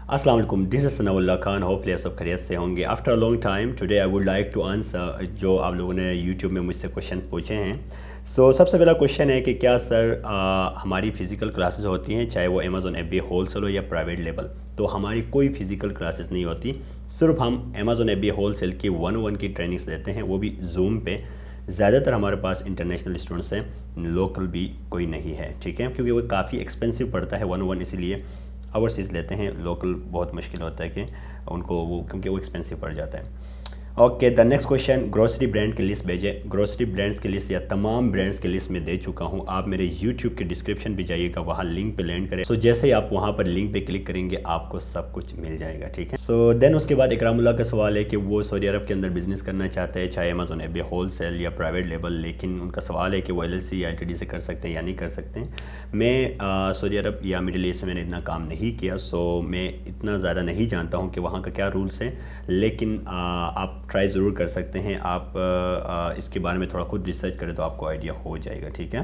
अस्सलाम वालेकुम, this is Sanaullah Khan. Hopefully आप सब खैरियत से होंगे। After a long time today I would like to answer जो आप लोगों ने यूट्यूब में मुझसे क्वेश्चन पूछे हैं। सबसे पहला क्वेश्चन है कि क्या सर हमारी फ़िज़िकल क्लासेस होती हैं, चाहे वो अमेज़ॉन FBA होलसेल हो या प्राइवेट लेवल? तो हमारी कोई फ़िज़िकल क्लासेस नहीं होती, सिर्फ हम अमेज़ॉन FBA होलसेल की 101 की ट्रेनिंग्स देते हैं, वो भी जूम पे। ज़्यादातर हमारे पास इंटरनेशनल स्टूडेंट्स हैं, लोकल भी कोई नहीं है, ठीक है, क्योंकि वो काफ़ी एक्सपेंसिव पड़ता है 101, इसीलिए ओवरसीज़ लेते हैं। लोकल बहुत मुश्किल होता है कि उनको वो, क्योंकि वो एक्सपेंसिव पड़ जाता है। Okay, the next question, grocery brand की लिस्ट भेजें। ग्रोसरी ब्रांड्स की लिस्ट या तमाम ब्रांड्स की लिस्ट में दे चुका हूँ। आप मेरे यूट्यूब के डिस्क्रिप्शन पे जाइएगा, वहाँ लिंक पे लैंड करें। जैसे ही आप वहाँ पर लिंक पे क्लिक करेंगे आपको सब कुछ मिल जाएगा, ठीक है। देन उसके बाद इकरामुल्लाह का सवाल है कि वो सऊदी अरब के अंदर बिजनेस करना चाहते हैं, चाहे अमेज़ॉन FBA होलसेल या प्राइवेट लेवल, लेकिन उनका सवाल है कि वो LLC या LTD से कर सकते हैं या नहीं कर सकते हैं। मैं सऊदी अरब या मिडिल ईस्ट में मैंने इतना काम नहीं किया, मैं इतना ज़्यादा नहीं जानता हूँ कि वहाँ का क्या रूल्स हैं, लेकिन आप ट्राई ज़रूर कर सकते हैं। आप इसके बारे में थोड़ा खुद रिसर्च करें तो आपको आइडिया हो जाएगा, ठीक है।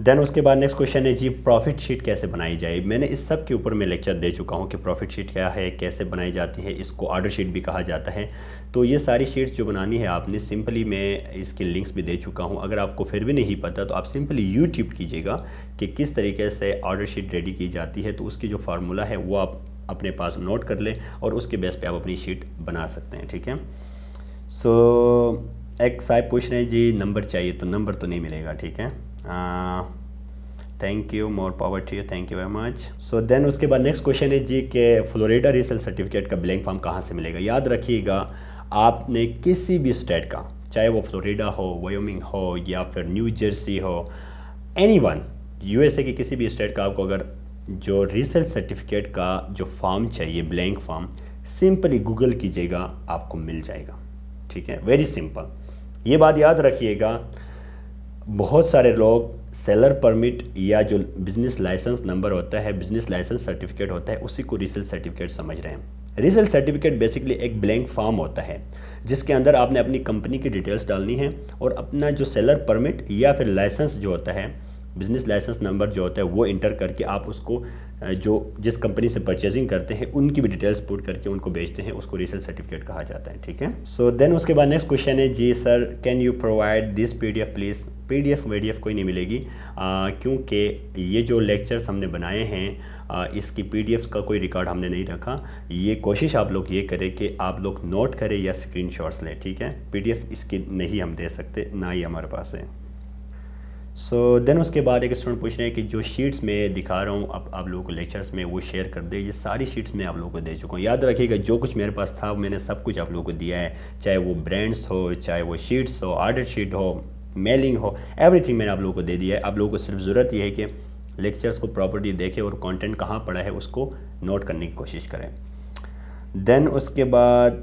देन उसके बाद नेक्स्ट क्वेश्चन है जी, प्रॉफिट शीट कैसे बनाई जाए। मैंने इस सब के ऊपर मैं लेक्चर दे चुका हूँ कि प्रॉफिट शीट क्या है, कैसे बनाई जाती है, इसको ऑर्डर शीट भी कहा जाता है। तो ये सारी शीट्स जो बनानी है आपने, सिंपली मैं इसके लिंक्स भी दे चुका हूँ। अगर आपको फिर भी नहीं पता तो आप सिंपली यूट्यूब कीजिएगा कि किस तरीके से ऑर्डर शीट रेडी की जाती है, तो उसकी जो फार्मूला है वो आप अपने पास नोट कर लें और उसके बेस पे आप अपनी शीट बना सकते हैं, ठीक है। एक साहब पूछ रहे हैं जी नंबर चाहिए, तो नंबर तो नहीं मिलेगा, ठीक है। Thank you, more power to you, thank you very much. Then उसके बाद नेक्स्ट क्वेश्चन है जी कि फ्लोरिडा रीसेल सर्टिफिकेट का ब्लैंक फॉर्म कहाँ से मिलेगा। याद रखिएगा, आपने किसी भी स्टेट का, चाहे वो फ्लोरिडा हो, वायोमिंग हो या फिर न्यू जर्सी हो, एनीवन, USA के किसी भी स्टेट का, आपको अगर जो रीसेल सर्टिफिकेट का जो फॉर्म चाहिए, ब्लैंक फॉर्म, सिंपली गूगल कीजिएगा, आपको मिल जाएगा, ठीक है। वेरी सिंपल, ये बात याद रखिएगा। बहुत सारे लोग सेलर परमिट या जो बिज़नेस लाइसेंस नंबर होता है, बिज़नेस लाइसेंस सर्टिफिकेट होता है, उसी को रीसेल सर्टिफिकेट समझ रहे हैं। रीसेल सर्टिफिकेट बेसिकली एक ब्लैंक फॉर्म होता है जिसके अंदर आपने अपनी कंपनी की डिटेल्स डालनी है और अपना जो सेलर परमिट या फिर लाइसेंस जो होता है, बिज़नेस लाइसेंस नंबर जो होता है, वो इंटर करके आप उसको जो जिस कंपनी से परचेजिंग करते हैं उनकी भी डिटेल्स पुट करके उनको बेचते हैं, उसको रीसेल सर्टिफिकेट कहा जाता है, ठीक है। देन उसके बाद नेक्स्ट क्वेश्चन है जी, sir can you provide this PDF please. PDF कोई नहीं मिलेगी, क्योंकि ये जो लेक्चर्स हमने बनाए हैं इसकी PDFs का कोई रिकॉर्ड हमने नहीं रखा। ये कोशिश आप लोग ये करें कि आप लोग नोट करें या स्क्रीनशॉट्स लें, ठीक है। PDF इसकी नहीं हम दे सकते, ना ही हमारे पास है। देन उसके बाद एक स्टूडेंट पूछ रहे हैं कि जो शीट्स मैं दिखा रहा हूँ आप लोगों को लेक्चर्स में, वो शेयर कर दे। ये सारी शीट्स मैं आप लोगों को दे चुका हूँ। याद रखिएगा, जो कुछ मेरे पास था मैंने सब कुछ आप लोगों को दिया है, चाहे वो ब्रांड्स हो, चाहे वो शीट्स हो, ऑर्डर शीट हो, मेलिंग हो, एवरीथिंग मैंने आप लोगों को दे दिया है। आप लोगों को सिर्फ ज़रूरत ये है कि लेक्चर्स को प्रॉपर्ली देखें और कंटेंट कहाँ पड़ा है उसको नोट करने की कोशिश करें। देन उसके बाद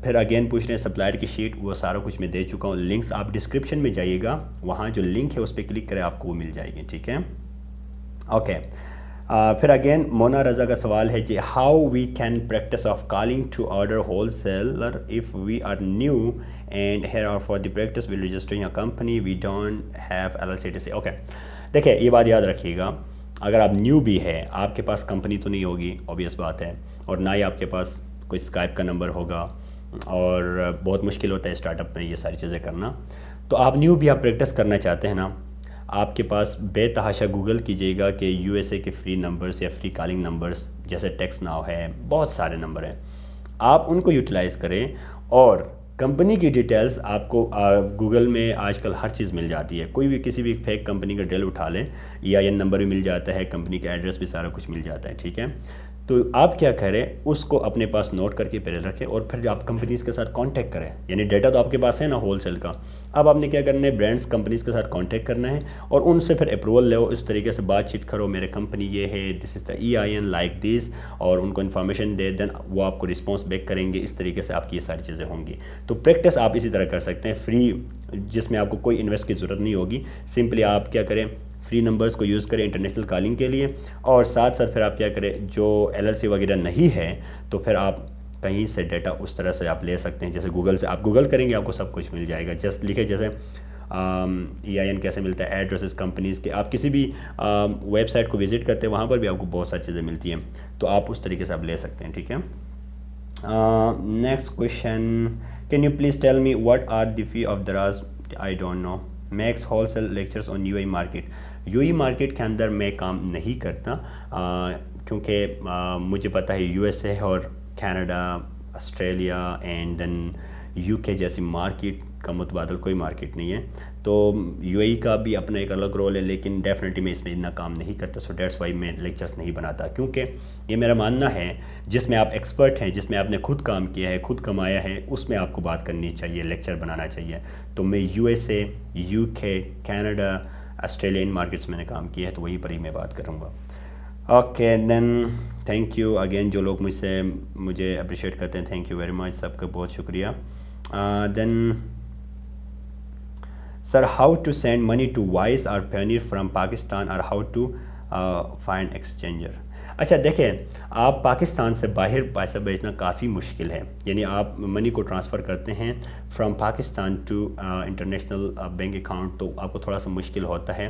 फिर अगेन पूछ रहे हैं सप्लायर की शीट, वो सारा कुछ मैं दे चुका हूँ। लिंक्स आप डिस्क्रिप्शन में जाइएगा, वहाँ जो लिंक है उस पर क्लिक करें, आपको वो मिल जाएगी, ठीक है। ओके, फिर अगेन मोना रज़ा का सवाल है जी, how we can practice of calling to order wholesaler if we are new and here are for the practice will registering a company we don't have LLC। Okay, देखिए ये बात याद रखिएगा, अगर आप न्यू भी है, आपके पास कंपनी तो नहीं होगी, ऑब्वियस बात है, और ना ही आपके पास कोई स्काइप का नंबर होगा, और बहुत मुश्किल होता है स्टार्टअप में ये सारी चीज़ें करना। तो आप न्यू भी आप प्रैक्टिस करना चाहते हैं ना, आपके पास बेतहाशा गूगल कीजिएगा कि USA के फ्री नंबर्स या फ्री कॉलिंग नंबर्स, जैसे टेक्स्ट नाउ है, बहुत सारे नंबर हैं, आप उनको यूटिलाइज़ करें। और कंपनी की डिटेल्स आपको गूगल में आजकल हर चीज़ मिल जाती है, कोई भी किसी भी फेक कंपनी का डिटेल उठा लें, EIN नंबर भी मिल जाता है, कंपनी का एड्रेस भी सारा कुछ मिल जाता है, ठीक है। तो आप क्या करें, उसको अपने पास नोट करके पहले रखें और फिर आप कंपनीज़ के साथ कांटेक्ट करें। यानी डेटा तो आपके पास है ना होलसेल का, अब आपने क्या करना है, ब्रांड्स कंपनीज़ के साथ कांटेक्ट करना है और उनसे फिर अप्रूवल लो, इस तरीके से बातचीत करो, मेरे कंपनी ये है, this is the EIN like this, और उनको इन्फॉर्मेशन दे, देन वो आपको रिस्पॉन्स बैक करेंगे। इस तरीके से आपकी ये सारी चीज़ें होंगी। तो प्रैक्टिस आप इसी तरह कर सकते हैं फ्री, जिसमें आपको कोई इन्वेस्ट की ज़रूरत नहीं होगी। सिंपली आप क्या करें, फ्री नंबर्स को यूज़ करें इंटरनेशनल कॉलिंग के लिए, और साथ साथ फिर आप क्या करें, जो LLC वगैरह नहीं है तो फिर आप कहीं से डेटा उस तरह से आप ले सकते हैं, जैसे गूगल से आप गूगल करेंगे आपको सब कुछ मिल जाएगा। जस्ट लिखे जैसे EIN कैसे मिलता है, एड्रेसेस कंपनीज़ के, आप किसी भी वेबसाइट को विज़िट करते हैं वहाँ पर भी आपको बहुत सारी चीज़ें मिलती हैं, तो आप उस तरीके से आप ले सकते हैं, ठीक है। Next question, can you please tell me what are the fee of Daraz, I don't know, max wholesale lectures on UAE market. UAE market के अंदर मैं काम नहीं करता क्योंकि मुझे पता है USA और Canada, Australia and then UK जैसी मार्केट का मुतबादल कोई मार्केट नहीं है, तो UAE का भी अपना एक अलग रोल है, लेकिन डेफिनेटली मैं इसमें इतना काम नहीं करता, सो डेट्स वाई मैं लेक्चर्स नहीं बनाता, क्योंकि ये मेरा मानना है जिसमें आप एक्सपर्ट हैं, जिसमें आपने खुद काम किया है, खुद कमाया है, उसमें आपको बात करनी चाहिए, लेक्चर बनाना चाहिए। तो मैं USA, UK, Canada, Australia in markets मैंने काम किया है, तो वहीं पर ही मैं बात करूँगा। Okay then thank you again, जो लोग मुझे अप्रिशिएट करते हैं, थैंक यू वेरी मच, सबका बहुत शुक्रिया। Then sir, how to send money to Wise और पनीर फ्रॉम पाकिस्तान और हाउ टू फाइंड एक्सचेंजर। अच्छा देखें, आप पाकिस्तान से बाहर पैसा भेजना काफ़ी मुश्किल है, यानी आप मनी को ट्रांसफ़र करते हैं from Pakistan to international bank account, तो आपको थोड़ा सा मुश्किल होता है।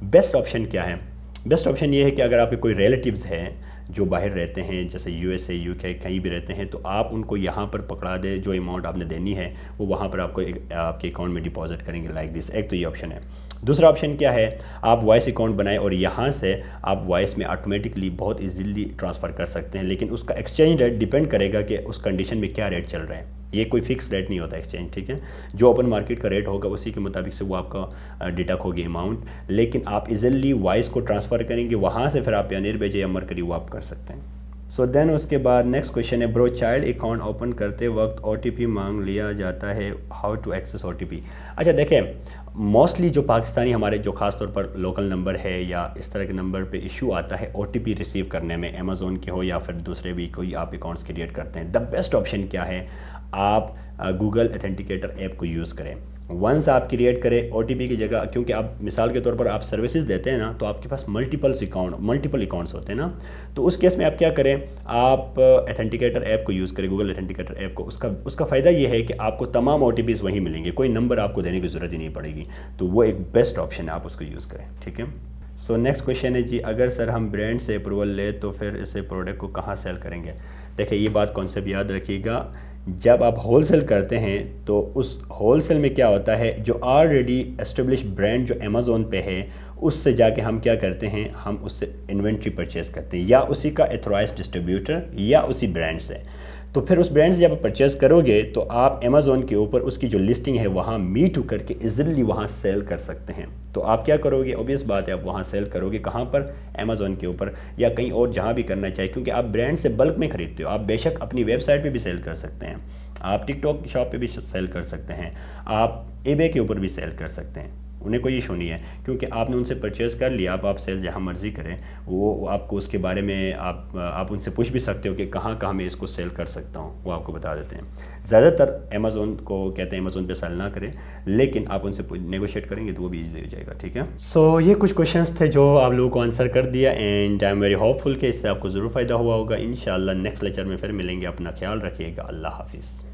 बेस्ट ऑप्शन क्या है? बेस्ट ऑप्शन ये है कि अगर आपके कोई रिलेटिव्स हैं जो बाहर रहते हैं, जैसे USA, UK कहीं भी रहते हैं, तो आप उनको यहाँ पर पकड़ा दें, जो अमाउंट आपने देनी है वो वहाँ पर आपको आपके अकाउंट में डिपॉजिट करेंगे लाइक दिस। एक तो ये ऑप्शन है। दूसरा ऑप्शन क्या है, आप वॉइस अकाउंट बनाएं और यहाँ से आप वॉइस में ऑटोमेटिकली बहुत इजीली ट्रांसफ़र कर सकते हैं, लेकिन उसका एक्सचेंज रेट डिपेंड करेगा कि उस कंडीशन में क्या रेट चल रहा है। ये कोई फिक्स रेट नहीं होता एक्सचेंज, ठीक है। जो ओपन मार्केट का रेट होगा उसी के मुताबिक से वो आपका डिडक्ट होगी अमाउंट, लेकिन आप इजीली वॉइस को ट्रांसफ़र करेंगे, वहाँ से फिर आप पनीर भेजे या मरकरी वो आप कर सकते हैं। सो देन उसके बाद नेक्स्ट क्वेश्चन है, ब्रो चाइल्ड अकाउंट ओपन करते वक्त OTP मांग लिया जाता है, हाउ टू एक्सेस OTP। अच्छा देखें, मोस्टली जो पाकिस्तानी हमारे जो ख़ास तौर पर लोकल नंबर है या इस तरह के नंबर पे इशू आता है OTP रिसीव करने में, अमेज़ोन के हो या फिर दूसरे भी कोई आप अकाउंट्स क्रिएट करते हैं, द बेस्ट ऑप्शन क्या है, आप गूगल ऑथेंटिकेटर ऐप को यूज़ करें। वंस आप क्रिएट करें OTP की जगह, क्योंकि आप मिसाल के तौर पर आप सर्विसेज देते हैं ना, तो आपके पास मल्टीपल अकाउंट्स होते हैं ना, तो उस केस में आप क्या करें, आप ऑथेंटिकेटर ऐप को यूज़ करें, गूगल ऑथेंटिकेटर ऐप को। उसका फ़ायदा ये है कि आपको तमाम OTPs वहीं मिलेंगे, कोई नंबर आपको देने की ज़रूरत ही नहीं पड़ेगी, तो वो एक बेस्ट ऑप्शन है, आप उसको यूज़ करें, ठीक है। सो नेक्स्ट क्वेश्चन है जी, अगर सर हम ब्रांड से अप्रूवल ले तो फिर इसे प्रोडक्ट को कहाँ सेल करेंगे। देखिए ये बात कॉन्सेप्ट याद रखिएगा, जब आप होलसेल करते हैं तो उस होलसेल में क्या होता है, जो ऑलरेडी एस्टेब्लिश ब्रांड जो अमेज़ोन पे है, उससे जाके हम क्या करते हैं, हम उससे इन्वेंट्री परचेज़ करते हैं, या उसी का एथोराइज्ड डिस्ट्रीब्यूटर या उसी ब्रांड से। तो फिर उस ब्रांड से जब आप परचेज़ करोगे तो आप अमेज़ोन के ऊपर उसकी जो लिस्टिंग है वहाँ मीट टू करके इजीली वहाँ सेल कर सकते हैं। तो आप क्या करोगे, ऑब्वियस बात है आप वहाँ सेल करोगे, कहाँ पर, अमेज़ोन के ऊपर या कहीं और जहाँ भी करना चाहिए, क्योंकि आप ब्रांड से बल्क में ख़रीदते हो। आप बेशक अपनी वेबसाइट पे भी सेल कर सकते हैं, आप टिकटॉक शॉप पे भी सेल कर सकते हैं, आप eBay के ऊपर भी सेल कर सकते हैं, उन्हें कोई इशू नहीं है, क्योंकि आपने उनसे परचेज़ कर लिया। आप सेल जहाँ मर्ज़ी करें, वो आपको उसके बारे में आप उनसे पूछ भी सकते हो कि कहाँ मैं इसको सेल कर सकता हूँ, वो आपको बता देते हैं। ज़्यादातर अमेज़ोन को कहते हैं अमेज़ोन पे सेल ना करें, लेकिन आप उनसे नेगोशिएट करेंगे तो वो भी ईजी हो जाएगा, ठीक है। सो ये कुछ क्वेश्चंस थे जो आप लोगों को आंसर कर दिया, and I am very hopeful कि इससे आपको ज़रूर फ़ायदा हुआ होगा। इंशाल्लाह नेक्स्ट लेक्चर में फिर मिलेंगे, अपना ख्याल रखिएगा, अल्लाह हाफिज़।